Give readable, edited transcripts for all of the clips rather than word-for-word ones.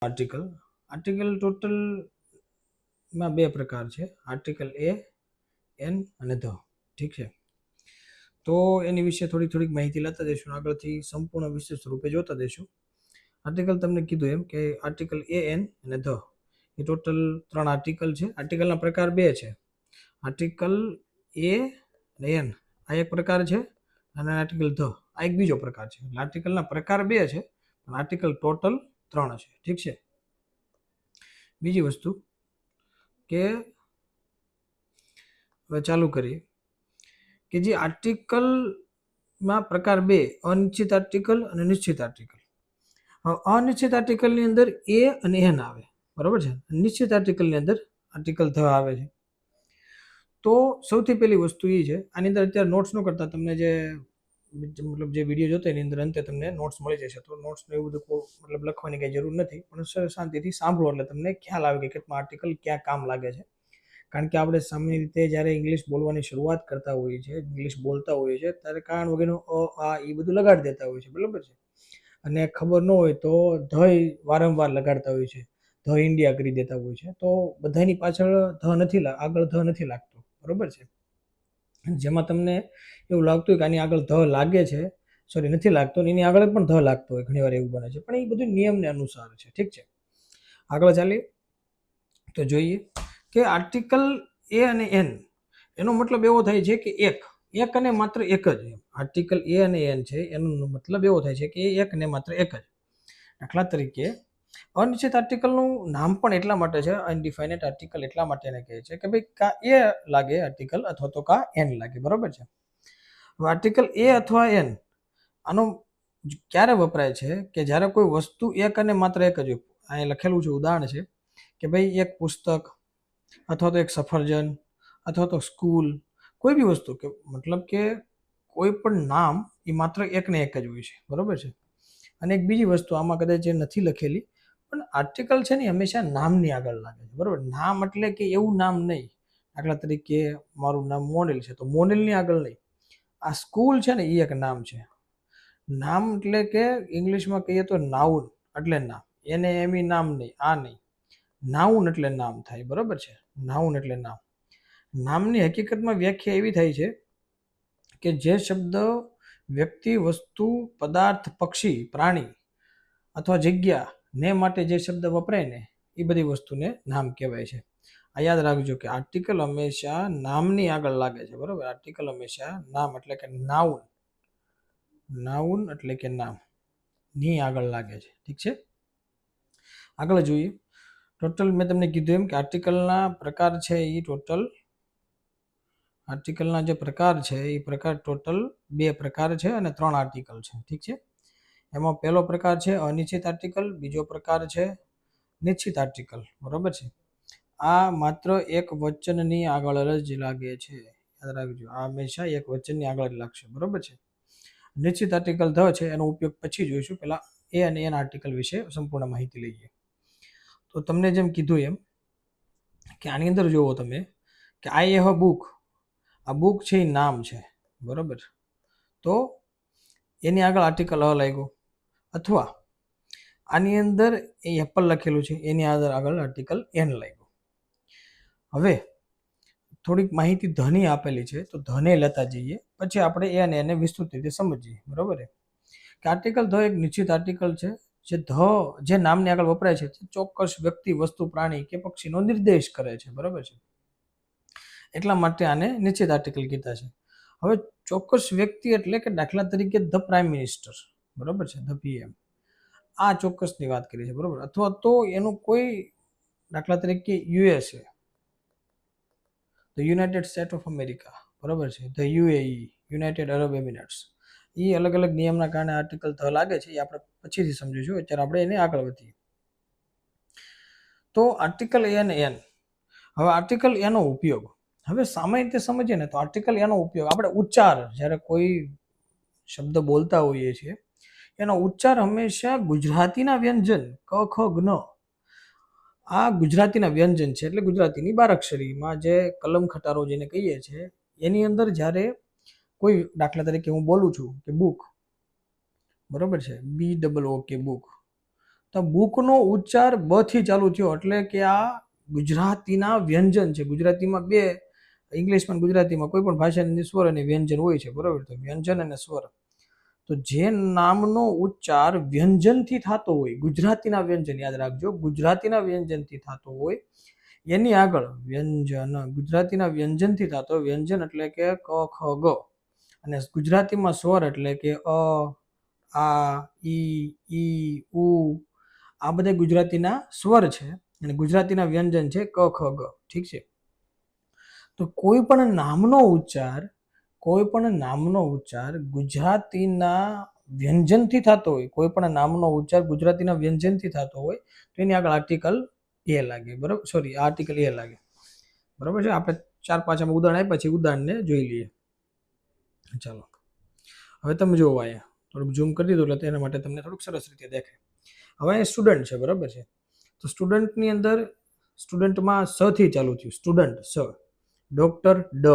Article ટોટલમાં બે પ્રકાર છે, આર્ટિકલ એ, એન અને ધ. ઠીક છે, તો એની વિશે થોડીક માહિતી લેતા જઈશું, આગળથી સંપૂર્ણ વિશેષ રૂપે જોતા જઈશું. આર્ટિકલ તમને કીધું એમ કે આર્ટિકલ એ, એન અને ધ એ ટોટલ 3 આર્ટિકલ છે. આર્ટિકલના પ્રકાર બે છે, આર્ટિકલ એ અને એન આ એક પ્રકાર છે, અને આર્ટિકલ ધ આ એક બીજો પ્રકાર છે. એટલે આર્ટિકલના પ્રકાર બે છે પણ આર્ટિકલ ટોટલ 3 છે. ઠીક છે. બીજી વસ્તુ કે હવે ચાલુ કરીએ કે જે આર્ટિકલમાં પ્રકાર બે, અનિશ્ચિત આર્ટિકલ અને નિશ્ચિત આર્ટિકલ. અનિશ્ચિત આર્ટિકલની અંદર એ અને એન આવે, બરાબર છે. નિશ્ચિત આર્ટિકલની અંદર આર્ટિકલ ધ આવે છે. તો સૌથી પહેલી વસ્તુ એ છે, આની અંદર અત્યારે નોટ્સ ન કરતા તમને જે મતલબ જે વિડીયો જોતો એની અંદર અંતે તમને નોટ્સ મળી જશે. તો નોટ્સને એવું બધું મતલબ લખવાની કંઈ જરૂર નથી, પણ શાંતિથી સાંભળો એટલે તમને ખ્યાલ આવે કે કેટલા આર્ટિકલ ક્યાં કામ લાગે છે. કારણ કે આપણે સામાન્ય રીતે જ્યારે ઇંગ્લિશ બોલવાની શરૂઆત કરતા હોઈએ છીએ, ઇંગ્લિશ બોલતા હોઈએ છીએ, ત્યારે કારણ વગેરેનું આ એ બધું લગાડી દેતા હોય છે, બરાબર છે. અને ખબર ન હોય તો ધ વારંવાર લગાડતા હોય છે, ધ ઇન્ડિયા કરી દેતા હોય છે. તો બધાની પાછળ આગળ ધ નથી લાગતો, બરાબર છે. જેમાં તમને એવું લાગતું હોય કે આની આગળ ધ લાગે છે, નથી લાગતો, એની આગળ પણ ધ લાગતો હોય, ઘણી વાર એવું બને છે, પણ એ બધું નિયમને અનુસાર છે. ઠીક છે, આગળ ચાલીએ તો જોઈએ કે આર્ટિકલ એ અને એન એનો મતલબ એવો થાય છે કે એક અને માત્ર એક જ. આર્ટિકલ એ અને એન છે એનો મતલબ એવો થાય છે કે એક ને માત્ર એક જ. દાખલા તરીકે અનિશ્ચિત આર્ટિકલનું નામ પણ એટલા માટે છે, અનડિફાઇનેટ આર્ટિકલ એટલા માટે એને કહે છે કે ભાઈ કા એ લાગે આર્ટિકલ અથવા તો કા એન લાગે, બરાબર છે. હવે આર્ટિકલ એ અથવા એન આનો ક્યારે વપરાય છે કે જ્યારે કોઈ વસ્તુ એક અને માત્ર એક જ હોય. અહીં લખેલું છે, ઉદાહરણ છે કે ભાઈ એક પુસ્તક અથવા તો એક સફરજન અથવા તો સ્કૂલ, કોઈ બી વસ્તુ, કે મતલબ કે કોઈ પણ નામ એ માત્ર એક ને એક જ હોય છે, બરાબર છે. અને એક બીજી વસ્તુ આમાં કદાચ જે નથી લખેલી, પણ આર્ટિકલ છે ને હંમેશા નામની આગળ લાગે છે, બરાબર. નામ એટલે કે એવું નામ નહીં, દાખલા તરીકે મારું નામ મોનિલ છે તો મોનિલની આગળ નહીં. આ સ્કૂલ છે ને એ એક નામ છે. નામ એટલે કે ઇંગ્લિશમાં કહીએ તો નાઉન એટલે નામ, એને એમ નામ નહીં, આ નહીં. નાઉન એટલે નામ થાય, બરાબર છે. નાઉન એટલે નામ. નામની હકીકતમાં વ્યાખ્યા એવી થાય છે કે જે શબ્દ વ્યક્તિ, વસ્તુ, પદાર્થ, પક્ષી, પ્રાણી અથવા જગ્યા ને માટે જે શબ્દ વપરાય ને એ બધી વસ્તુને નામ કહેવાય છે. આ યાદ રાખજો કે આર્ટિકલ હંમેશા નામની આગળ લાગે છે, બરાબર. આર્ટિકલ હંમેશા નામ એટલે કે નાઉન એટલે કે નામ ની આગળ લાગે છે. ઠીક છે, આગળ જોઈએ. ટોટલ મેં તમને કીધું એમ કે આર્ટિકલના પ્રકાર છે એ આર્ટિકલના જે પ્રકાર છે એ પ્રકાર ટોટલ 2 પ્રકાર છે અને 3 આર્ટિકલ છે. ઠીક છે, એમાં પહેલો પ્રકાર છે અનિશ્ચિત આર્ટિકલ, બીજો પ્રકાર છે નિશ્ચિત આર્ટિકલ, બરાબર છે. આ માત્ર એક વચનની આગળ જ લાગે છે, યાદ રાખજો. આ હંમેશા એક વચનની આગળ જ લાગશે, બરાબર છે. નિશ્ચિત આર્ટિકલ ધ છે એનો ઉપયોગ પછી જોઈશું, પહેલા એ અને એન આર્ટિકલ વિશે સંપૂર્ણ માહિતી લઈએ. તો તમને જેમ કીધું એમ કે આની અંદર જોવો તમે કે આઈ હેવ અ બુક, આ બુક છે એ નામ છે, બરાબર. તો એની આગળ આર્ટિકલ અ લાગ્યો, અથવા આની અંદર એ એપલ લખેલું છે એની આગળ આર્ટિકલ એન લાગ્યો. હવે થોડીક માહિતી ધની આપેલી છે તો ધને લેતા જઈએ, પછી આપણે એ અને એને વિસ્તૃત રીતે સમજીએ, બરાબર. કે આર્ટિકલ ધ એક નિશ્ચિત આર્ટિકલ છે જે નામની આગળ વપરાય છે ચોક્કસ વ્યક્તિ, વસ્તુ, પ્રાણી કે પક્ષીનો નિર્દેશ કરે છે, બરાબર છે. એટલા માટે આને નિશ્ચિત આર્ટિકલ કીધા છે. હવે ચોક્કસ વ્યક્તિ એટલે કે દાખલા તરીકે ધ પ્રાઇમ મિનિસ્ટર, બરાબર છે, ધ પીએમ, આ ચોક્કસની વાત કરી છે, બરાબર. અથવા તો એનું કોઈ દાખલા તરીકે USA, the United State of America, બરાબર છે, the UAE, United Arab Emirates. એ અલગ અલગ નિયમના કારણે આર્ટિકલ ધ લાગે છે, એ આપણે પછીથી સમજીશું. અત્યારે આપણે એને આગળ વધીએ. તો આર્ટિકલ એ અને એન. હવે આર્ટિકલ એનો ઉપયોગ હવે સામાન્ય રીતે સમજીએ ને તો આર્ટિકલ એનો ઉપયોગ આપણે ઉચ્ચાર, જ્યારે કોઈ શબ્દ બોલતા હોઈએ છીએ એનો ઉચ્ચાર હંમેશા ગુજરાતીના વ્યંજન ક ખ જ્ઞ, આ ગુજરાતીના વ્યંજન છે એટલે ગુજરાતીની બારાક્ષરીમાં જે કલમ ખટારો જેને કહીએ છીએ એની અંદર જ્યારે કોઈ દાખલા તરીકે હું બોલું છું કે બુક, બરોબર છે, BOOK બુક, તો બુકનો ઉચ્ચાર બ થી ચાલુ થયો એટલે કે આ ગુજરાતીના વ્યંજન છે. ગુજરાતીમાં બે, ઇંગ્લિશમાં ગુજરાતીમાં કોઈ પણ ભાષાની સ્વર અને વ્યંજન હોય છે, બરોબર. તો વ્યંજન અને સ્વર, તો જે નામનો ઉચ્ચાર વ્યંજનથી થતો હોય, ગુજરાતીના વ્યંજન યાદ રાખજો, ગુજરાતીના વ્યંજનથી થતો હોય એની આગળ વ્યંજન, ગુજરાતીના વ્યંજનથી થતો વ્યંજન એટલે કે ક ખ ગ, અને ગુજરાતીમાં સ્વર એટલે કે અ, આ, ઈ, ઉ, આ બધા ગુજરાતીના સ્વર છે અને ગુજરાતીના વ્યંજન છે ક ખ ગ. ઠીક છે. તો કોઈ પણ નામનો ઉચ્ચાર ગુજરાતીના વ્યંજનથી થતો હોય, કોઈ પણ નામનો ઉચ્ચાર ગુજરાતીના વ્યંજનથી થતો હોય તો એની આગળ આર્ટિકલ એ લાગે, બરોબર. સોરી, આર્ટિકલ એ લાગે, બરોબર છે. આપણે 4-5 આમાં ઉદાહરણ આપ્યા છે, ઉદાહરણને જોઈ લઈએ. ચાલો, હવે તમે જોવો, અહીંયા થોડુંક ઝૂમ કરી દીધું એટલે તેના માટે તમને થોડુંક સરસ રીતે દેખાય. હવે અહીંયા સ્ટુડન્ટ છે, બરાબર છે. તો સ્ટુડન્ટની અંદર સ્ટુડન્ટમાં સ થી ચાલુ થયું, સ્ટુડન્ટ સ, ડોક્ટર ડ,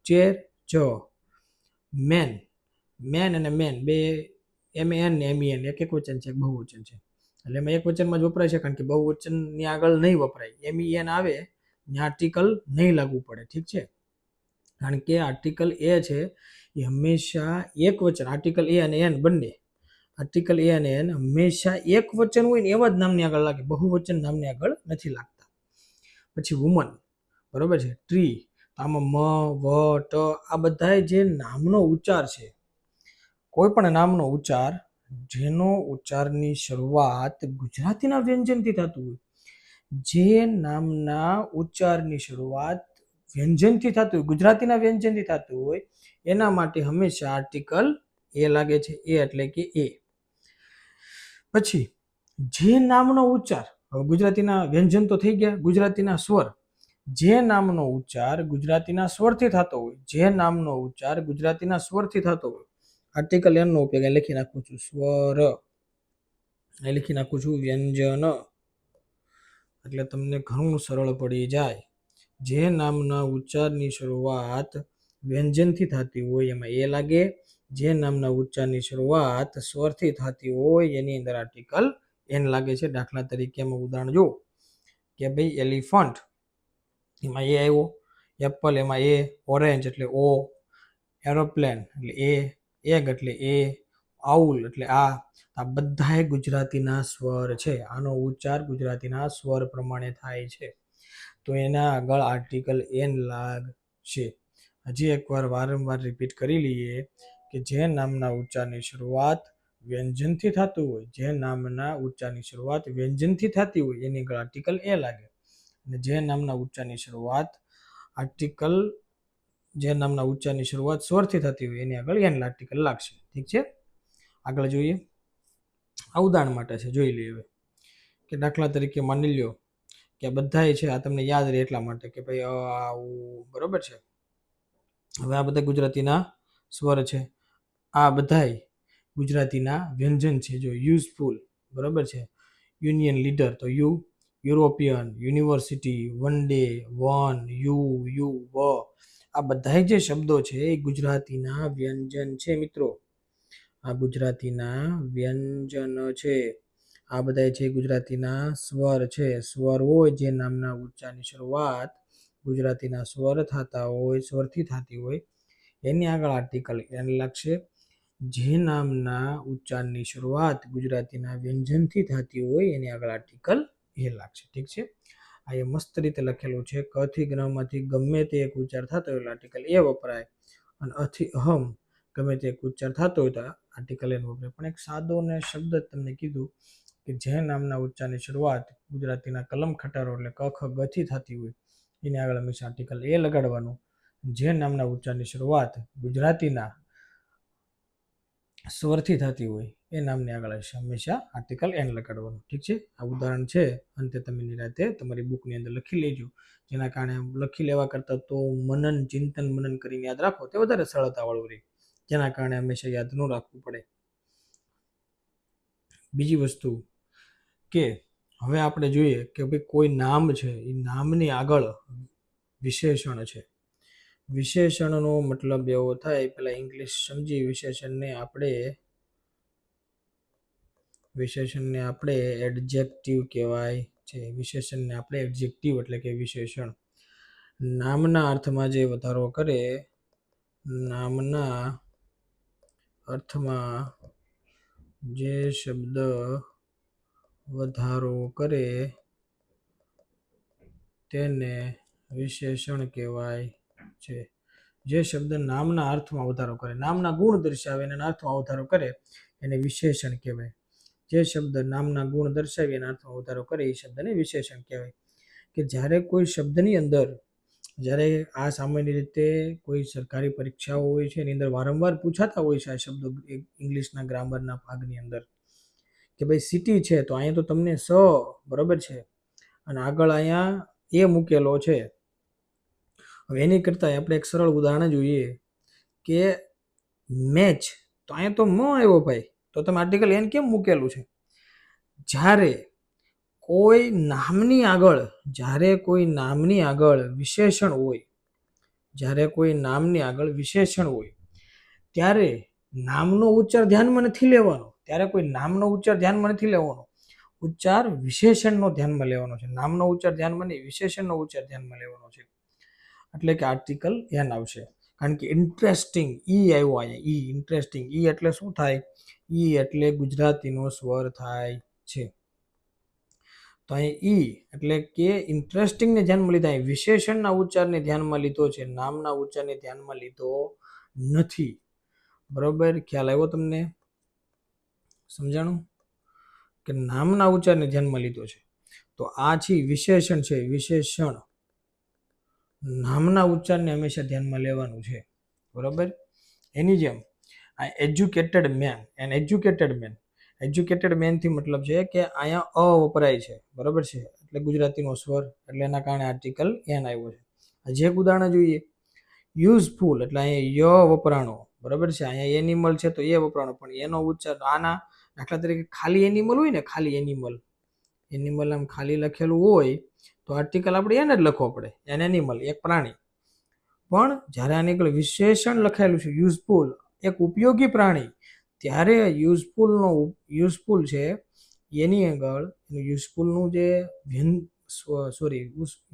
ચેર ચ, મેન, મેન અને મેન બે MEN ને MEN એક વચન છે, બહુવચન છે. એટલે એમાં એક વચનમાં જ વપરાય છે, કારણ કે બહુવચનની આગળ નહીં વપરાય. MEN આવે ત્યાં આર્ટિકલ નહીં લાગુ પડે. ઠીક છે. કારણ કે આર્ટિકલ એ છે એ હંમેશા એક વચન, આર્ટિકલ એ અને એન બંને, આર્ટિકલ એ અને એન હંમેશા એક વચન હોય ને એવા જ નામની આગળ લાગે, બહુવચન નામની આગળ નથી લાગતા. પછી વુમન, બરોબર છે. ટ્રી, આમાં મ, વ, ટ આ બધા જે નામનો ઉચ્ચાર છે, કોઈ પણ નામનો ઉચ્ચાર જેનો ઉચ્ચારની શરૂઆત ગુજરાતીના વ્યંજનથી થતું હોય, જે નામના ઉચ્ચારની શરૂઆત વ્યંજનથી થતું હોય, ગુજરાતીના વ્યંજનથી થતું હોય, એના માટે હંમેશા આર્ટિકલ એ લાગે છે. એ એટલે કે એ. પછી જે નામનો ઉચ્ચાર, હવે ગુજરાતીના વ્યંજન તો થઈ ગયા, ગુજરાતીના સ્વર, જે નામનો ઉચ્ચાર ગુજરાતીના સ્વરથી થતો હોય, જે નામનો ઉચ્ચાર ગુજરાતીના સ્વરથી થતો હોય, આર્ટિકલ એનનો ઉપયોગ એ લખી નાખું છું, સ્વર, એ લખી નાખું છું વ્યંજન, એટલે તમને ઘણું સરળ પડી જાય. જે નામના ઉચ્ચારની શરૂઆત વ્યંજનથી થતી હોય એમાં એ લાગે, જે નામના ઉચ્ચારની શરૂઆત સ્વરથી થતી હોય એની અંદર આર્ટિકલ એન લાગે છે. દાખલા તરીકે એમાં ઉદાહરણ જો કે ભાઈ એલિફન્ટ, એમાં એ આવ્યો, એપલ એમાં એ, ઓરેન્જ એટલે ઓ, એરોપ્લેન એટલે એ, એગ એટલે એ, આઉલ એટલે આ બધા ગુજરાતીના સ્વર છે. આનો ઉચ્ચાર ગુજરાતીના સ્વર પ્રમાણે થાય છે, તો એના આગળ આર્ટિકલ એન લાગશે. હજી એકવાર વારંવાર રિપીટ કરી લઈએ કે જે નામના ઉચ્ચારની શરૂઆત વ્યંજનથી થતું હોય, જે નામના ઉચ્ચારની શરૂઆત વ્યંજનથી થતી હોય એની આગળ આર્ટિકલ એ લાગે, અને જે નામના ઉચ્ચારની શરૂઆત સ્વરથી થતી હોય એની આગળ એન આર્ટિકલ લાગશે. ઠીક છે. આગળ જોઈએ, આ ઉદાહરણ માટે છે, જોઈ લઈએ. હવે કે દાખલા તરીકે માની લ્યો કે બધાય છે, આ તમને યાદ રહે એટલા માટે કે ભાઈ આવું, બરોબર છે. હવે આ બધા ગુજરાતીના સ્વર છે, આ બધાય ગુજરાતીના વ્યંજન છે. જો યુઝફુલ, બરોબર છે. યુનિયન લીડર તો you, European, university, one day, one, you, વ, આ બધા જે શબ્દો છે એ ગુજરાતીના વ્યંજન છે મિત્રો. આ ગુજરાતીના વ્યંજન છે. આ બધા છે ગુજરાતીના સ્વર છે. સ્વર હોય જે નામના ઉચ્ચારની શરૂઆત ગુજરાતીના સ્વર થતા હોય, સ્વરથી થતી હોય એની આગળ આર્ટિકલ એન લાગશે. જે નામના ઉચ્ચારની શરૂઆત ગુજરાતીના વ્યંજનથી થતી હોય એની આગળ આર્ટિકલ એ લાગશે. ઠીક છે. આ એ મસ્ત રીતે લખેલું છે. ક થી જ્ઞમાંથી ગમે તે એક ઉચ્ચાર થતો હોય આર્ટિકલ એ વપરાય, અને અથી અહમ ગમે તે એક ઉચ્ચાર થતો હોય તો આર્ટિકલ એન વપરાય. પણ એક સાદો ને શબ્દ તમને કીધું કે જે નામના ઉચ્ચારની શરૂઆત ગુજરાતીના કલમ ખટારો એટલે ક ખ ગ થી થતી હોય એની આગળ હંમેશા આર્ટિકલ એ લગાડવાનું. જે નામના ઉચ્ચારની શરૂઆત ગુજરાતીના સ્વરથી થતી હોય એ નામની આગળ હંમેશા આર્ટિકલ એન લગાડવાનું. ઠીક છે. આ ઉદાહરણ છે, અંતે તમે નિરાતે તમારી બુકની અંદર લખી લેજો. જેના કારણે લખી લેવા કરતાં તો ચિંતન મનન કરીને યાદ રાખો તે વધારે સરળતાવાળું રહે, જેના કારણે હંમેશા યાદ ન રાખવું પડે. બીજી વસ્તુ કે હવે આપણે જોઈએ કે ભાઈ કોઈ નામ છે, એ નામની આગળ વિશેષણ છે. વિશેષણનો મતલબ એવો થાય, પેલા ઇંગ્લિશ સમજી વિશેષણને આપણે વિશેષણને આપણે એડજેક્ટિવ કહેવાય છે. વિશેષણને આપણે એડજેક્ટિવ એટલે કે વિશેષણ. નામના અર્થમાં જે વધારો કરે, નામના અર્થમાં જે શબ્દ વધારો કરે તેને વિશેષણ કહેવાય છે. જે શબ્દ નામના અર્થમાં વધારો કરે, નામના ગુણ દર્શાવે અને અર્થમાં વધારો કરે એને વિશેષણ કહેવાય. જે શબ્દ નામના ગુણ દર્શાવી અને અર્થમાં વધારો કરે એ શબ્દને વિશેષણ કહેવાય. કે જ્યારે કોઈ શબ્દની અંદર, જ્યારે આ સામાન્ય રીતે કોઈ સરકારી પરીક્ષાઓ હોય છે એની અંદર વારંવાર પૂછાતા હોય છે આ શબ્દો ઇંગ્લિશના ગ્રામરના ભાગની અંદર, કે ભાઈ સિટી છે તો અહીંયા તો તમને સ બરાબર છે અને આગળ અહીંયા એ મૂકેલો છે. હવે એની કરતાં આપણે એક સરળ ઉદાહરણ જોઈએ કે મેચ, તો અહીંયા તો મ આવ્યો ભાઈ, તો તમે આર્ટિકલ એન કેમ મૂકેલું છે? જ્યારે કોઈ નામની આગળ, જ્યારે કોઈ નામની આગળ વિશેષણ હોય, જ્યારે કોઈ નામની આગળ વિશેષણ હોય ત્યારે નામનો ઉચ્ચાર ધ્યાનમાં નથી લેવાનો, ત્યારે કોઈ નામનો ઉચ્ચાર ધ્યાનમાં નથી લેવાનો, ઉચ્ચાર વિશેષણનો ધ્યાનમાં લેવાનો છે. નામનો ઉચ્ચાર ધ્યાનમાં નહીં, વિશેષણનો ઉચ્ચાર ધ્યાનમાં લેવાનો છે. એટલે કે આર્ટિકલ એન આવશે. કારણ કે ઇન્ટરેસ્ટિંગ ઈ આવ્યો અહીંયા, ઈ ઇન્ટરેસ્ટિંગ, ઈ એટલે શું થાય? ઈ એટલે ગુજરાતીનો સ્વર થાય છે. તો અહીં ઈ એટલે કે ઇન્ટરેસ્ટિંગને ધ્યાનમાં લીધા, અહીં વિશેષણના ઉચ્ચારને ધ્યાનમાં લીધો છે, નામના ઉચ્ચારને ધ્યાનમાં લીધો નથી. બરોબર, ખ્યાલ આવ્યો તમને? સમજાણું? કે નામના ઉચ્ચારને ધ્યાનમાં લીધો છે. તો આ છે વિશેષણ છે. વિશેષણ નામના ઉચ્ચારને હંમેશા ધ્યાનમાં લેવાનું છે. બરોબર. એની જેમ આ educated man and educated man, educated મેનથી મતલબ છે કે અહીંયા અ વપરાય છે. બરોબર છે, એટલે ગુજરાતીનો સ્વર, એટલે એના કારણે આર્ટિકલ એન આવ્યો છે. હજી એક ઉદાહરણ જોઈએ. યુઝફુલ એટલે અહીંયા ય વપરાણો. બરોબર છે, અહીંયા એનિમલ છે તો એ વપરાણો, પણ એનો ઉચ્ચાર આના દાખલા તરીકે ખાલી એનિમલ હોય ને, ખાલી એનિમલ, એનિમલ આમ ખાલી લખેલું હોય તો આર્ટિકલ આપણે એને જ લખવો પડે, એન એનિમલ, એક પ્રાણી. પણ જ્યારે આની આગળ વિશેષણ લખાયેલું છે યુઝફુલ, એક ઉપયોગી પ્રાણી, ત્યારે યુઝફુલ છે એની આગળ યુઝફુલનું જે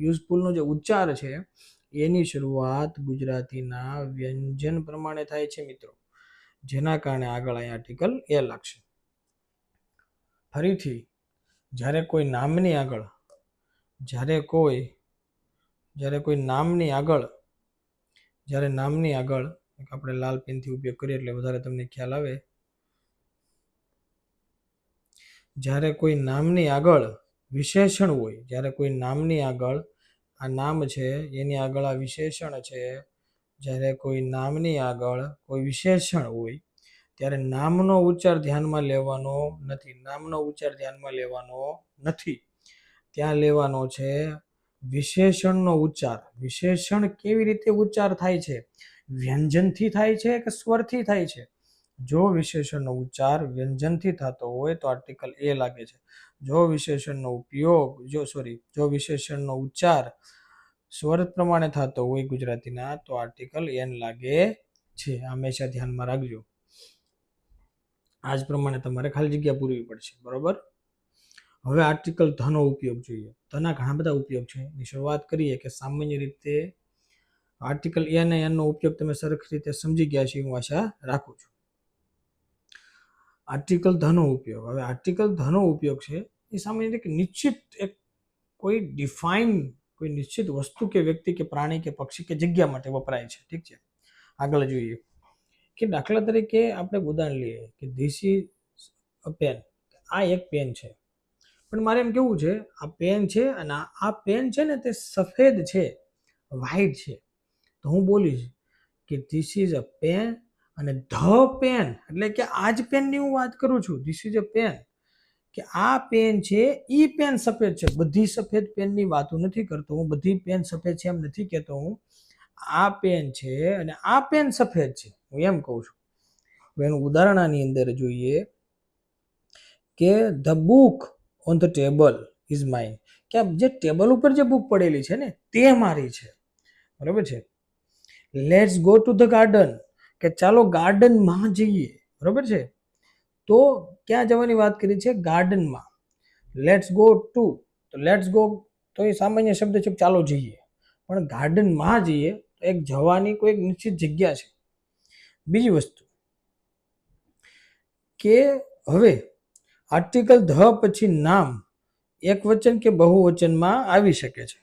યુઝફુલનો જે ઉચ્ચાર છે એની શરૂઆત ગુજરાતીના વ્યંજન પ્રમાણે થાય છે મિત્રો, જેના કારણે આગળ અહીંયા આર્ટિકલ એ લાગશે. ફરીથી જ્યારે કોઈ નામની આગળ, જ્યારે નામની આગળ આપણે લાલ પેનથી ઉપયોગ કરીએ એટલે વધારે તમને ખ્યાલ આવે. જ્યારે કોઈ નામની આગળ વિશેષણ હોય, જ્યારે કોઈ નામની આગળ આ નામ છે એની આગળ આ વિશેષણ છે, જ્યારે કોઈ નામની આગળ કોઈ વિશેષણ હોય ત્યારે નામનો ઉચ્ચાર ધ્યાનમાં લેવાનો નથી. નામનો ઉચ્ચાર ધ્યાનમાં લેવાનો નથી, ત્યાં લેવાનો છે વિશેષણનો ઉચ્ચાર. વિશેષણ કેવી રીતે ઉચ્ચાર થાય છે? વ્યંજનથી થાય છે કે સ્વરથી થાય છે? જો વિશેષણનો ઉચ્ચાર વ્યંજનથી થતો હોય તો આર્ટિકલ એ લાગે છે. જો વિશેષણનો ઉચ્ચાર સ્વર પ્રમાણે થતો હોય ગુજરાતીના તો આર્ટિકલ એન લાગે છે. હંમેશા ધ્યાનમાં રાખજો. આ જ પ્રમાણે તમારે ખાલી જગ્યા પૂરવી પડશે. બરોબર. હવે આર્ટિકલ ધનો ઉપયોગ જોઈએ. ધના ઘણા બધા ઉપયોગ છે. એની શરૂઆત કરીએ કે સામાન્ય રીતે આર્ટિકલ એ અને એનનો ઉપયોગ તમે સરખી રીતે સમજી ગયા છે હું આશા રાખું છું. આર્ટિકલ ધનો ઉપયોગ. હવે આર્ટિકલ ધનો ઉપયોગ છે એ સામાન્ય રીતે નિશ્ચિત કોઈ નિશ્ચિત વસ્તુ કે વ્યક્તિ કે પ્રાણી કે પક્ષી કે જગ્યા માટે વપરાય છે. ઠીક છે, આગળ જોઈએ કે દાખલા તરીકે આપણે ઉદાહરણ લઈએ કે ધીસ ઇઝ અ પેન. આ એક પેન છે, પણ મારે એમ કેવું છે આ પેન છે અને આ પેન છે ને તે સફેદ છે, વ્હાઈટ છે. તો હું બોલીશ કે ધીસ ઇઝ અ પેન અને ધ પેન, એટલે કે આ જ પેનની હું વાત કરું છું. ધીસ ઇઝ અ પેન, કે આ પેન છે, ઈ પેન સફેદ છે. બધી સફેદ પેનની વાતો નથી કરતો હું, બધી પેન સફેદ છે એમ નથી કહેતો હું. આ પેન છે અને આ પેન સફેદ છે, હું એમ કહું છું. એનું ઉદાહરણ આની અંદર જોઈએ કે the book on the table is mine, કે જે ટેબલ ઉપર જે બુક પડેલી છે ને તે મારી છે. બરાબર છે. Let's go to the garden, કે ચાલો ગાર્ડનમાં જઈએ. બરાબર છે. તો ક્યાં જવાની વાત કરી છે? ગાર્ડનમાં. લેટ્સ ગો ટુ, તો લેટ્સ ગો તો એ સામાન્ય શબ્દ છે, ચાલો જઈએ. પણ ગાર્ડનમાં જઈએ તો એક જવાની કોઈ એક નિશ્ચિત જગ્યા છે. બીજી વસ્તુ કે હવે આર્ટિકલ ધ પછી નામ એક વચન કે બહુવચનમાં આવી શકે છે.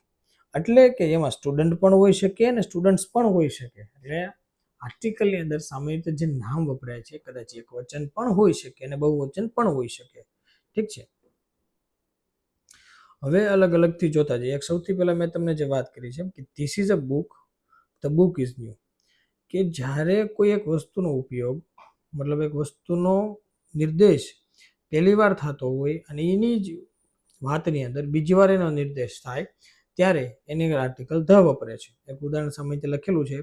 એટલે કે એમાં સ્ટુડન્ટ પણ હોઈ શકે અને સ્ટુડન્ટ્સ પણ હોઈ શકે. એટલે આર્ટિકલની અંદર સામાન્ય રીતે જે નામ વપરાય છે કદાચ એક વચન પણ હોઈ શકે અને બહુવચન પણ હોઈ શકે. ઠીક છે. હવે અલગ અલગથી જોતા જઈએ. એક સૌથી પહેલા મેં તમને જે વાત કરી છે કે this is a book, the book is new. કે જ્યારે કોઈ એક વસ્તુનો ઉપયોગ, મતલબ એક વસ્તુનો નિર્દેશ પહેલી વાર થતો હોય અને એની જ વાતની અંદર બીજી વાર એનો નિર્દેશ થાય ત્યારે એની અંદર આર્ટિકલ ધ વપરાય છે. એક ઉદાહરણ સામે લખેલું છે,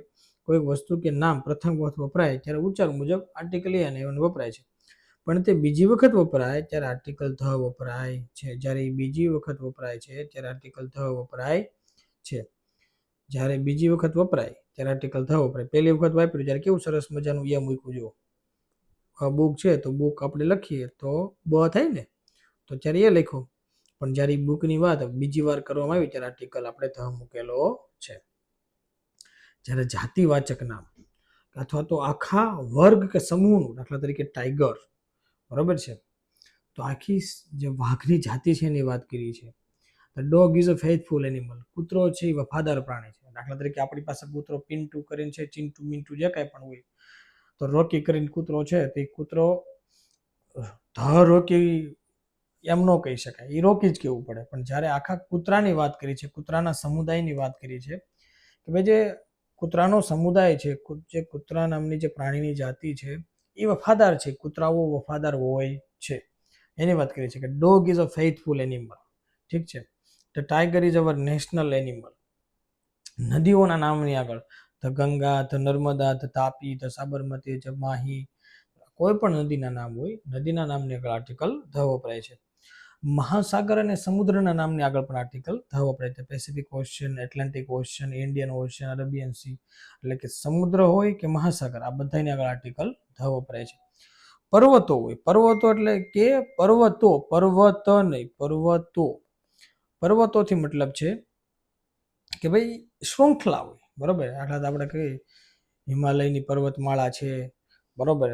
કોઈ વસ્તુ કે નામ પ્રથમ વખત વપરાય ત્યારે ઉચ્ચાર મુજબ આર્ટિકલ એ અને એન વપરાય છે, પણ તે બીજી વખત વપરાય ત્યારે આર્ટિકલ ધ વપરાય છે. જ્યારે બીજી વખત વપરાય છે ત્યારે આર્ટિકલ ધ વપરાય છે. જ્યારે બીજી વખત વપરાય ત્યારે આર્ટિકલ ધ વપરાય. પહેલી વખત વાપર્યું ત્યારે કેવું સરસ મજાનું એ મૂક્યું, જુઓ બુક છે તો બુક આપણે લખીએ તો બ થાય ને, તો ત્યારે એ લખ્યો. પણ જ્યારે બુકની વાત બીજી વાર કરવામાં આવી ત્યારે આર્ટિકલ આપણે ધ મૂકેલો છે. જ્યારે જાતિવાચક નામ અથવા તો આખા વર્ગ કે સમૂહનું, દાખલા તરીકે ટાઈગર, બરોબર છે, તો આખી જે વાઘની જાતિ છે એની વાત કરી છે. Dog is a faithful animal. કૂતરો છે એ વફાદાર પ્રાણી છે. દાખલા તરીકે આપણી પાસે કૂતરો પિન્ટુ કરીને છે, ચિન્ટુ મિન્ટુ જે કાંઈ પણ હોય, તો રોકી કરીને કૂતરો છે તો એ કૂતરો ધ રોકી એમ ન કહી શકાય, એ રોકી જ કહેવું પડે. પણ જ્યારે આખા કૂતરાની વાત કરી છે, કૂતરાના સમુદાયની વાત કરી છે કે ભાઈ જે કૂતરાનો સમુદાય છે, જે કૂતરા નામની જે પ્રાણીની જાતિ છે એ વફાદાર છે, કૂતરાઓ વફાદાર હોય છે, એની વાત કરી છે કે dog is a faithful animal. ઠીક છે. The tiger is our national animal. નદીઓના નામની આગળ the Ganga, the Narmada, the Tapi, the Sabarmati, the Mahi, કોઈ પણ નદીના નામ હોય, નદીના નામની આગળ આર્ટિકલ ધ વપરાય છે. મહાસાગર અને સમુદ્રના નામની આગળ પણ આર્ટિકલ ધ વપરાય છે. Pacific ocean, Atlantic ocean, Indian ocean, Arabian C, એટલે કે સમુદ્ર હોય કે મહાસાગર, આ બધાની આગળ આર્ટિકલ ધ વપરાય છે. પર્વતો હોય, પર્વતો એટલે કે પર્વતો, પર્વત નહીં, પર્વતો. પર્વતોથી મતલબ છે કે ભાઈ શૃંખલા હોય, બરોબર. આટલા આપણે કહીએ હિમાલયની પર્વતમાળા છે, બરોબર,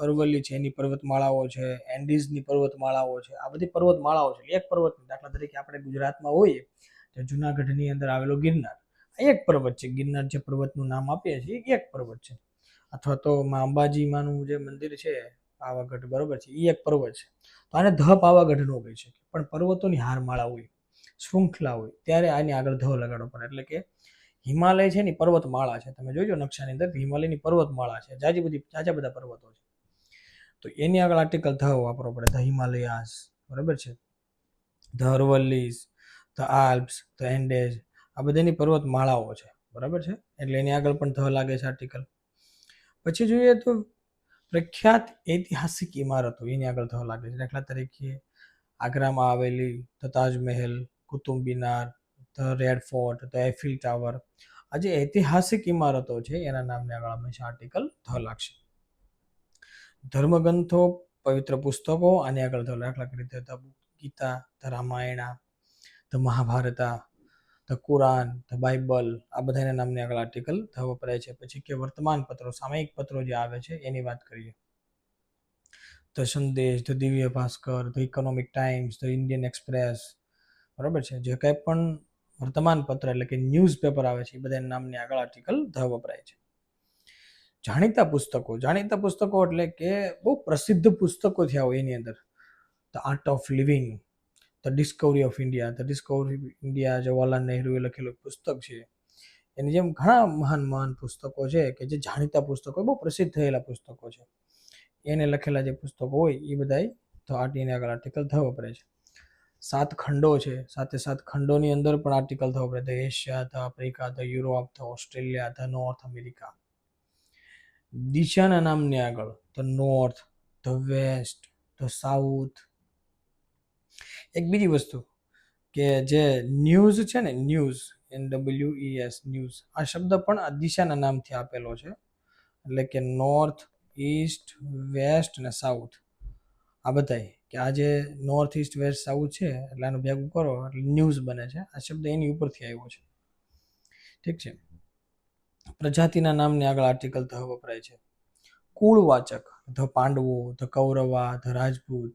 અરવલ્લી છે એની પર્વતમાળાઓ છે, એન્ડીઝની પર્વતમાળાઓ છે, આ બધી પર્વતમાળાઓ છે. એક પર્વત, દાખલા તરીકે આપણે ગુજરાતમાં હોઈએ તો જુનાગઢની અંદર આવેલો ગિરનાર, એક પર્વત છે. ગિરનાર જે પર્વતનું નામ આપીએ છીએ એક પર્વત છે. અથવા તો અંબાજીમાંનું જે મંદિર છે પાવાગઢ, બરોબર છે, એ એક પર્વત છે. તો આને ધ પાવાગઢ નો કહી શકે. પણ પર્વતોની હારમાળા હોય, શૃંખલા હોય, ત્યારે આની આગળ ધ લગાડો પડે. એટલે કે હિમાલય છે ને પર્વતમાળા છે, તમે જોજો નકશાની અંદર હિમાલયની પર્વતમાળા છે, જાજા બધા પર્વતો છે, તો એની આગળ આર્ટિકલ ધ વાપરવો પડે. ધ હિમાલયાસ, બરાબર છે, ધ અરવલ્લીઝ, ધ આલ્પ્સ, ધ એન્ડેઝ, આ બધાની પર્વતમાળાઓ છે, બરાબર છે, એટલે એની આગળ પણ ધ લાગે છે આર્ટિકલ. પછી જોઈએ તો પ્રખ્યાત ઐતિહાસિક ઇમારતો, એની આગળ ધ લાગે છે. દાખલા તરીકે આગ્રામાં આવેલી the Taj Mahal, Qutub Minar, the red fort, the Eiffel tower, આ જે ઐતિહાસિક ઇમારતો છે એના નામને આગળ હંમેશા આર્ટિકલ ધ લાગશે. ધર્મગ્રંથો, પવિત્ર પુસ્તકો, આની આગળ ધ, દાખલા તરીકે the Gita, the Ramayana, the Mahabharata, the Quran, the Bible, આ બધાના નામની આગળ આર્ટિકલ ધ વપરાય છે. પછી કે વર્તમાન પત્રો, સામયિક પત્રો જે આવે છે એની વાત કરીએ. ધ સંદેશ, the Divya Bhaskar, the economic times, the Indian express, બરાબર છે, જે કંઈ પણ વર્તમાન પત્ર એટલે કે ન્યૂઝ પેપર આવે છે એ બધા નામની આગળ આર્ટિકલ ધ વપરાય છે. જાણીતા પુસ્તકો, જાણીતા પુસ્તકો એટલે કે બહુ પ્રસિદ્ધ પુસ્તકો થયા હોય એની અંદર the art of living, the discovery of India, the discovery of India Jawaharlal નહેરુએ લખેલું પુસ્તક છે. એની જેમ ઘણા મહાન મહાન પુસ્તકો છે કે જે જાણીતા પુસ્તકો, બહુ પ્રસિદ્ધ થયેલા પુસ્તકો છે, એને લખેલા જે પુસ્તકો હોય એ બધાય તો આર્ટીને આગળ આર્ટિકલ ધ વપરાય છે. 7 ખંડો છે, 7 ખંડોની અંદર પણ આર્ટિકલ ધ વપરાય. The Asia, the Africa, the Europe, the Australia, the North America. દિશાના નામની આગળ the north, the west, the south. એક બીજી વસ્તુ કે જે ન્યૂઝ છે ને, ન્યૂઝ, NWES, ન્યૂઝ, આ શબ્દ પણ આ દિશાના નામથી આપેલો છે. એટલે કે નોર્થ, ઈસ્ટ, વેસ્ટ અને સાઉથ, આ બધાય કે આ જે નોર્થ ઈસ્ટ વેસ્ટ સાઉથ છે એટલે આનું ભેગું કરો એટલે ન્યૂઝ બને છે. આ શબ્દ એની ઉપરથી આવ્યો છે. ઠીક છે. પ્રજાતિના નામની આગળ આર્ટિકલ ધ વપરાય છે. કુળવાચક ધ પાંડવો, ધ કૌરવા, ધ રાજપૂત,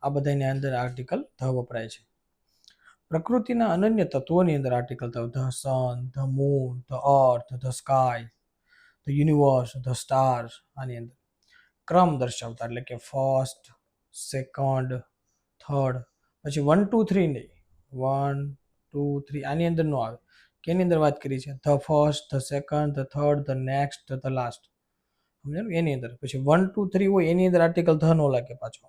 આ બધાની અંદર આર્ટિકલ ધ વપરાય છે. પ્રકૃતિના અનન્ય તત્વોની અંદર article the sun, the moon, the earth, the sky, the universe, the stars, આની અંદર ક્રમ દર્શાવતા એટલે કે ફર્સ્ટ, સેકન્ડ, થર્ડ, પછી 1 2 3 નહીં, 1 2 3 આની અંદર નો આવે. કેની અંદર વાત કરી છે? The first, the second, the third, the next, the last, સમજાયું? એની અંદર પછી 1 2 3 હોય એની અંદર આર્ટિકલ ધ નો લાગે પાછો.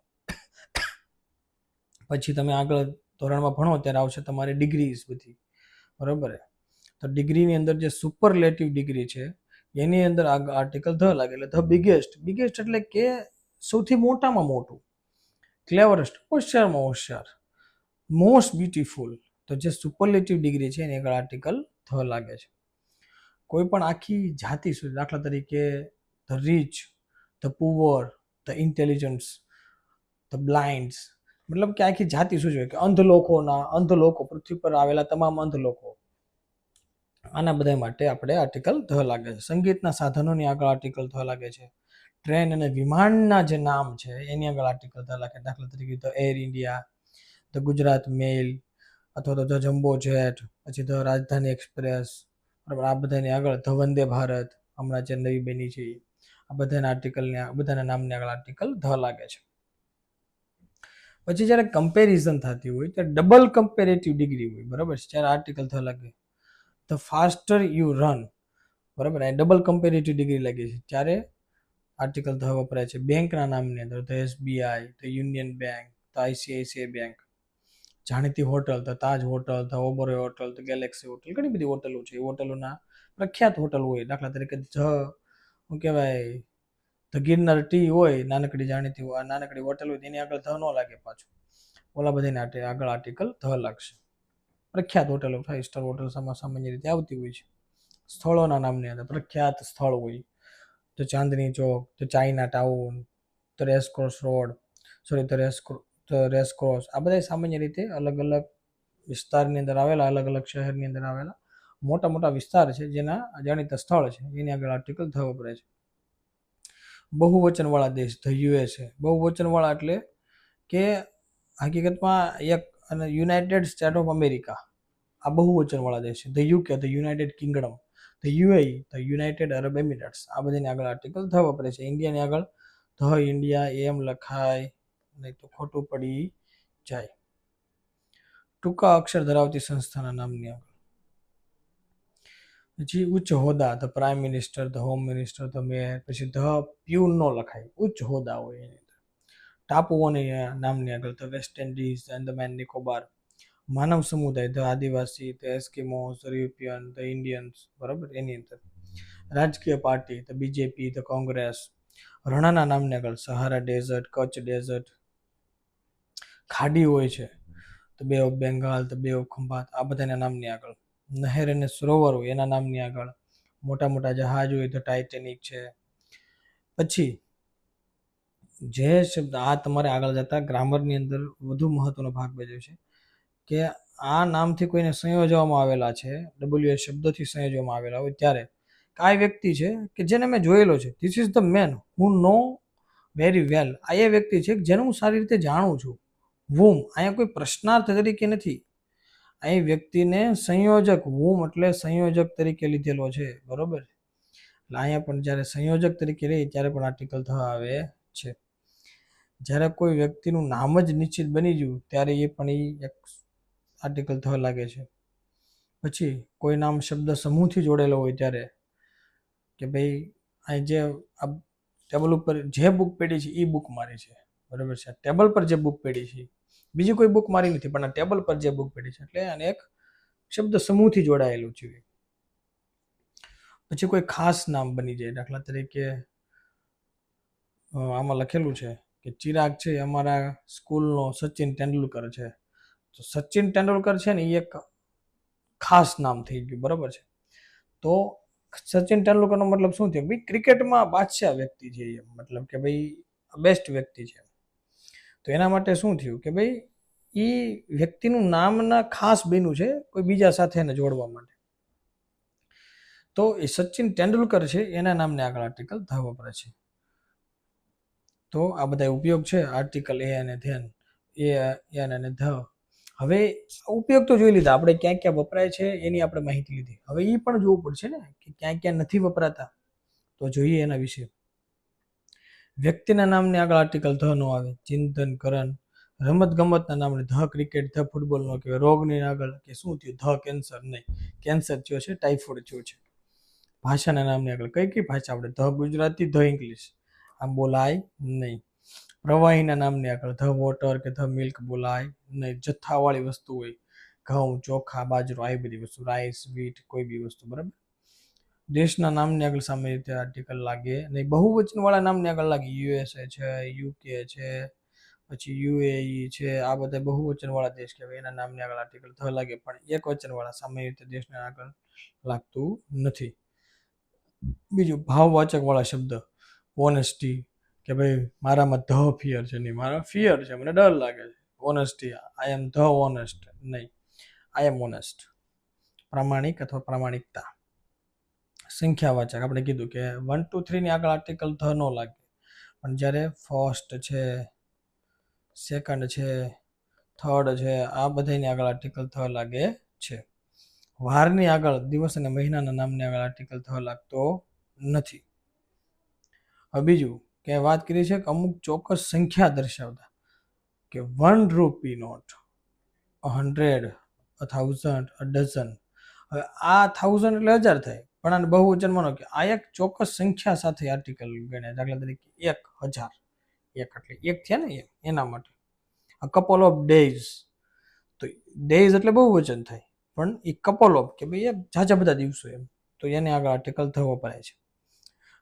પછી તમે આગળ ધોરણમાં ભણો ત્યારે આવશે તમારી ડિગ્રીઝ બધી, બરોબર. તો ડિગ્રીની અંદર જે સુપરલેટિવ ડિગ્રી છે એની અંદર આર્ટિકલ ધ લાગે એટલે ધ બિગેસ્ટ. બિગેસ્ટ એટલે કે સૌથી મોટામાં મોટું, ક્લેવરેસ્ટ, હોશિયારમાં હોશિયાર, મોસ્ટ બ્યુટીફુલ. તો જે સુપરલેટિવ ડિગ્રી છે એની આગળ આર્ટિકલ ધ લાગે છે. કોઈ પણ આખી જાતિ સુધી, દાખલા તરીકે the rich, the poor, the intelligence, the blinds, મતલબ કે આખી જાતિ સૂચવે કે અંધ લોકો, પૃથ્વી પર આવેલા તમામ અંધ લોકો, આના બધા માટે આપણે આર્ટિકલ ધ લાગે છે. સંગીતના સાધનોની આગળ આર્ટિકલ ધ લાગે છે. ટ્રેન અને વિમાનના જે નામ છે એની આગળ આર્ટિકલ ધ લાગે. દાખલા તરીકે the air India, the Gujarat mail, અથવા તો ધ જમ્બો જેટ, પછી ધ રાજધાની એક્સપ્રેસ, બરાબર. આ બધાની આગળ ધ વંદે ભારત, હમણાં જે નવી બની છે, આ બધાના નામની આગળ આર્ટિકલ ધ લાગે છે. પછી જ્યારે કમ્પેરિઝન થતી હોય ત્યારે ડબલ કમ્પેરેટિવ ડિગ્રી હોય, બરાબર છે, ત્યારે આર્ટિકલ ધ લાગે. ધ ફાસ્ટર યુ રન, બરાબર, આ ડબલ કમ્પેરેટિવ ડિગ્રી લાગે છે ત્યારે આર્ટિકલ ધ વપરાય છે. બેંકના નામની અંદર the SBI, the union bank, the ICICI bank. જાણીતી hotel the Taj hotel, the Oberoi hotel, the galaxy hotel, ઘણી બધી હોટલો છે. એ હોટલોના પ્રખ્યાત હોટલ હોય, દાખલા તરીકે શું કહેવાય, ધ ગિરનાર ટી હોય, નાનકડી જાણીતી નાનકડી હોટલ હોય તેની આગળ ધ ન લાગે પાછું. ઓલા બધાની આગળ આર્ટિકલ ધ લાગશે. પ્રખ્યાત હોટલો, 5 સ્ટાર હોટલ સામાન્ય રીતે આવતી હોય છે. સ્થળોના નામની અંદર પ્રખ્યાત સ્થળ હોય, the Chandni Chowk, the China town, the racecourse road, the racecourse, આ બધા સામાન્ય રીતે અલગ અલગ વિસ્તારની અંદર આવેલા, અલગ અલગ શહેરની અંદર આવેલા મોટા મોટા વિસ્તાર છે જેના જાણીતા સ્થળ છે, એની આગળ આર્ટિકલ ધ વપરાય છે. બહુવચનવાળા દેશ ધ યુએસએ. બહુવચનવાળા એટલે કે હકીકતમાં એક અને યુનાઇટેડ સ્ટેટ ઓફ અમેરિકા, આ બહુવચનવાળા દેશ છે. The UK, the United Kingdom, the UAE, the United Arab Emirates, આ બધાની આગળ આર્ટિકલ ધ વપરાય છે. ઇન્ડિયાની આગળ ધ ઇન્ડિયા એમ લખાય નહીં તો ખોટું પડી જાય. ટૂંકા અક્ષર ધરાવતી સંસ્થાના નામની આગળ. પછી ઉચ્ચ હોદ્દા the prime minister, the home minister, the mayor, પછી ધ પ્યુન નો લખાય, ઉચ્ચ હોદ્દા હોય એની અંદર. ટાપુઓની નામની આગળ the West Indies, Andaman Nicobar. માનવ સમુદાય the Adivasi, the Eskimos, the European, the Indians, બરાબર, એની અંદર. રાજકીય party the BJP, the Congress. રણાના નામની આગળ સહારા ડેઝર્ટ, કચ્છ ડેઝર્ટ. ખાડી હોય છે તો બે ઓફ બેંગાલ, ધ બે ઓફ ખંભાત, આ બધાના નામની આગળ. નહેર અને સરોવર હોય એના નામની આગળ. મોટા મોટા જહાજ હોય તો ટાઇટેનિક છે. પછી જે શબ્દ આ તમારે આગળ જતા ગ્રામરની અંદર વધુ મહત્વનો ભાગ ભજવે છે કે આ નામથી કોઈને સંયોજવામાં આવેલા છે, ડબલ્યુ શબ્દથી સંયોજવામાં આવેલા હોય ત્યારે આ વ્યક્તિ છે કે જેને મેં જોયેલો છે, this is the main who know very well. આ એ વ્યક્તિ છે જેને હું સારી રીતે જાણું છું. વૂમ અહીંયા કોઈ પ્રશ્નાર્થ તરીકે નથી, અહીં વ્યક્તિને સંયોજક, વૂમ એટલે સંયોજક તરીકે લીધેલો છે, બરોબર. એટલે અહીંયા પણ જ્યારે સંયોજક તરીકે રહી ત્યારે પણ આર્ટિકલ ધ આવે છે. જ્યારે કોઈ વ્યક્તિનું નામ જ નિશ્ચિત બની ગયું ત્યારે એ પણ એક આર્ટિકલ ધ લાગે છે. પછી કોઈ નામ શબ્દ સમૂહથી જોડેલો હોય ત્યારે કે ભાઈ અહીં જે આ ટેબલ ઉપર જે બુક પડી છે એ બુક મારી છે, બરાબર છે. ટેબલ પર જે બુક પડી છે બીજી કોઈ બુક મારી નથી, પણ આ ટેબલ પર જે બુક પડી છે એટલે આને એક શબ્દ સમૂહથી જોડાયેલું છે. પછી કોઈ ખાસ નામ બની જાય, દાખલા તરીકે આમાં લખેલું છે કે ચિરાગ છે અમારા સ્કૂલનો સચિન તેંડુલકર છે, તો સચિન તેંડુલકર છે ને એ એક ખાસ નામ થઈ ગયું, બરાબર છે. તો સચિન તેંડુલકરનો મતલબ શું થયો? ભાઈ ક્રિકેટમાં બાદશાહ વ્યક્તિ છે, મતલબ કે ભાઈ બેસ્ટ વ્યક્તિ છે. તો એના માટે શું થયું કે ભાઈ એ વ્યક્તિનું નામના ખાસ બન્યું છે કોઈ બીજા સાથે એને જોડવા માટે. તો એ સચિન તેંડુલકર છે એના નામને આગળ આર્ટિકલ ધ વપરાય છે. તો આ બધા ઉપયોગ છે આર્ટિકલ એ અને ધેન, એ અને ધ. હવે ઉપયોગ તો જોઈ લીધા આપણે, ક્યાં ક્યાં વપરાય છે એની આપણે માહિતી લીધી. હવે એ પણ જોવું પડશે ને કે ક્યાં ક્યાં નથી વપરાતા, તો જોઈએ એના વિશે. વ્યક્તિના નામને આગળ આર્ટિકલ ધ નો આવે. ચિંતન, કરણ. રમત ગમતના નામને ધ ક્રિકેટ, ધ ફૂટબોલ નો કહેવાય. રોગની આગળ કે શું થયું? The cancer. નહીં, કેન્સર થયો છે, ટાઇફોઇડ થયો છે. ભાષાના નામની આગળ કઈ કઈ ભાષા આપણે? The Gujarati, the English. આમ બોલાય નહીં. પ્રવાહીના નામની આગળ ધ વોટર કે ધ મિલ્ક બોલાય નહીં. જથ્થાવાળી વસ્તુ હોય, ઘઉં, ચોખા, બાજરો, આવી બધી વસ્તુ, રાઈસ, વીટ, કોઈ બી વસ્તુ, બરાબર. દેશના નામની આગળ સામાન્ય રીતે આર્ટિકલ લાગે નહીં. બહુવચનવાળા નામની આગળ લાગે. યુએસએ છે, યુકે છે, પછી યુએઈ છે, આ બધા બહુવચનવાળા દેશ કહેવાય, એના નામની આગળ આર્ટિકલ ધ લાગે. પણ એક વચનવાળા સામાન્ય રીતે દેશના આગળ લાગતું નથી. બીજું ભાવવાચક વાળા શબ્દ, ઓનેસ્ટી, કે ભાઈ મારામાં ધ ફિયર છે, નહીં મારા ફિયર છે, મને ડર લાગે છે. Honesty, I am the honest, નહીં આઈ એમ ઓનેસ્ટ. પ્રામાણિક અથવા પ્રામાણિકતા. સંખ્યાવાચક આપણે કીધું કે 1 2 3 ની આગળ આર્ટિકલ ધ નો લાગે, પણ જ્યારે ફર્સ્ટ છે, સેકન્ડ છે, થર્ડ છે, આ બધાની આગળ આર્ટિકલ ધ લાગે છે. વારની આગળ, દિવસ અને મહિનાના નામની આગળ આર્ટિકલ ધ લાગતો નથી. હવે બીજું કે વાત કરી છે કે અમુક ચોક્કસ સંખ્યા દર્શાવતા, કે 1 રૂપી નોટ, 100, 1000, a dozen. હવે આ 1000 એટલે 1000 થાય, પણ આને બહુવચન માનો કે આ એક ચોક્કસ સંખ્યા સાથે આર્ટિકલ ગણાય. દાખલા તરીકે 1000, એક એટલે એક થયા ને એના માટે. a couple of days, તો ડેઝ એટલે બહુવચન થાય, પણ એ કપલ ઓફ કે ભાઈ એ ઝાઝા બધા દિવસો એમ, તો એને આગળ આર્ટિકલ ધ વપરાય છે.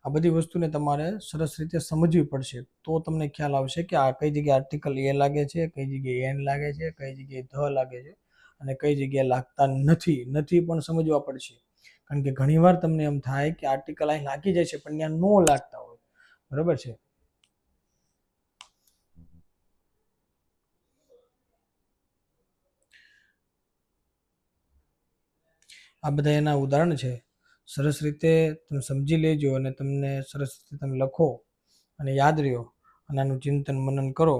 આ બધી વસ્તુને તમારે સરસ રીતે સમજવી પડશે, તો તમને ખ્યાલ આવશે કે આ કઈ જગ્યાએ આર્ટિકલ એ લાગે છે, કઈ જગ્યાએ એન લાગે છે, કઈ જગ્યાએ ધ લાગે છે, અને કઈ જગ્યાએ લાગતા નથી પણ સમજવા પડશે. કારણ કે ઘણીવાર તમને એમ થાય કે આર્ટિકલ અહીં લાગી જાય છે પણ ત્યાં નો લાગતા હોય, બરાબર છે. આ બધા એના ઉદાહરણ છે. સરસ રીતે તમે સમજી લેજો અને તમને સરસ રીતે તમે લખો અને યાદ રહ્યો અને આનું ચિંતન મનન કરો,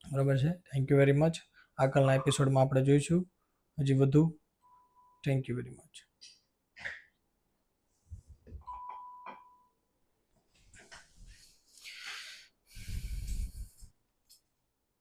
બરાબર છે. Thank you very much. આગળના એપિસોડમાં આપણે જોઈશું હજી વધુ. Thank you very much.